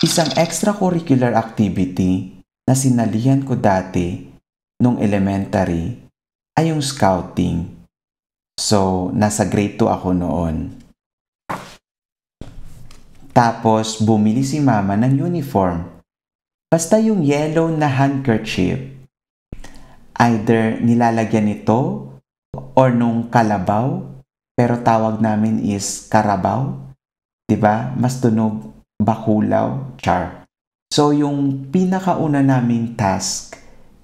Isang extracurricular activity na sinalihan ko dati nung elementary ay yung scouting. So, nasa grade 2 ako noon. Tapos, bumili si mama ng uniform. Basta yung yellow na handkerchief, either nilalagyan nito or nung kalabaw, pero tawag namin is karabaw. Diba? Mas tunog bakulaw, char. So, yung pinakauna naming task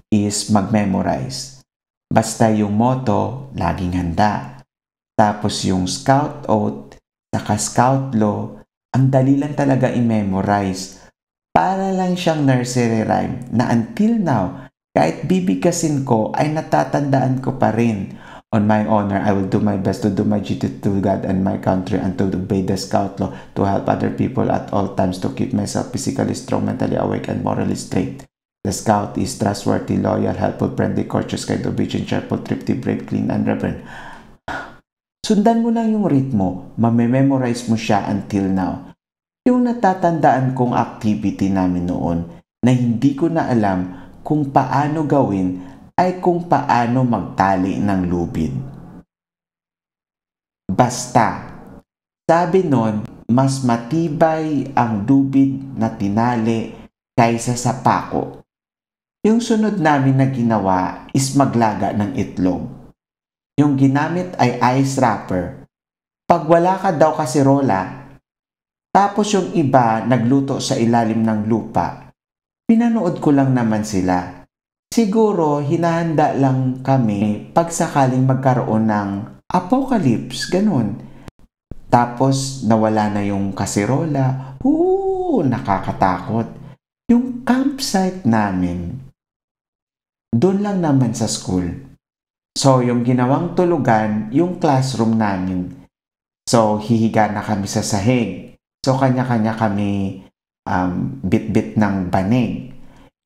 is mag-memorize. Basta yung motto, laging handa. Tapos yung scout oath, saka scout law, ang dali lang talaga i-memorize. Para lang siyang nursery rhyme na until now, kahit bibigasin ko ay natatandaan ko pa rin. On my honor, I will do my best to do my duty to God and my country and to obey the scout law, to help other people at all times, to keep myself physically strong, mentally awake, and morally straight. The scout is trustworthy, loyal, helpful, friendly, courteous, kind, obedient, cheerful, thrifty, brave, clean, and reverent. Sundan mo lang yung ritmo, mamememorize mo siya until now. Yung natatandaan kong activity namin noon na hindi ko na alam kung paano gawin ay kung paano magtali ng lubid. Basta, sabi nun, mas matibay ang lubid na tinali kaysa sa pako. Yung sunod namin na ginawa is maglaga ng itlog. Yung ginamit ay ice wrapper. Pag wala ka daw kasirola, tapos yung iba nagluto sa ilalim ng lupa, pinanood ko lang naman sila. Siguro, hinahanda lang kami pag sakaling magkaroon ng apocalypse, ganun. Tapos, nawala na yung kasirola. Nakakatakot. Yung campsite namin, doon lang naman sa school. So, yung ginawang tulugan, yung classroom namin. So, hihiga na kami sa sahig. So, kanya-kanya kami bit-bit ng banig.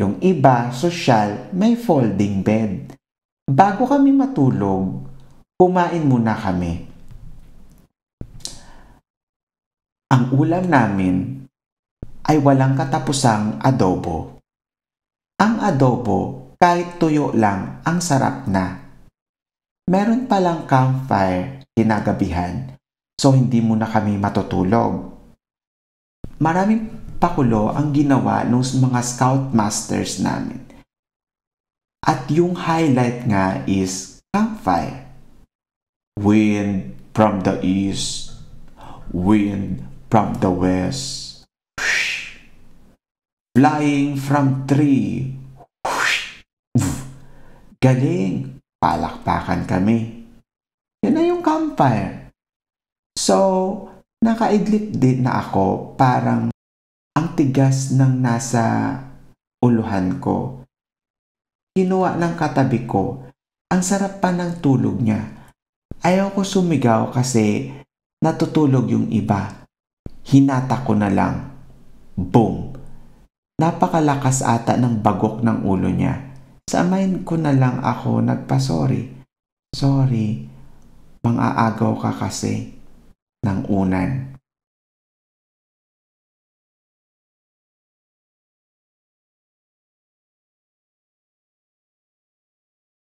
Yung iba, sosyal, may folding bed. Bago kami matulog, kumain muna kami. Ang ulam namin ay walang katapusang adobo. Ang adobo, kahit tuyo lang, ang sarap na. Meron palang campfire kinagabihan, so hindi muna kami matutulog. Maraming pakulo ang ginawa ng mga scout masters namin. At yung highlight nga is campfire. Wind from the east, wind from the west, flying from tree. Galing! Palakpakan kami. Yan na yung campfire. So, nakaidlip din na ako, parang ang tigas ng nasa uluhan ko. Kinuha ng katabi ko. Ang sarap pa ng tulog niya. Ayaw ko sumigaw kasi natutulog yung iba. Hinata ko na lang. Boom! Napakalakas ata ng bagok ng ulo niya. Sa mind ko na lang ako nagpa-sorry. Sorry, mang-aagaw ka kasi ng unan.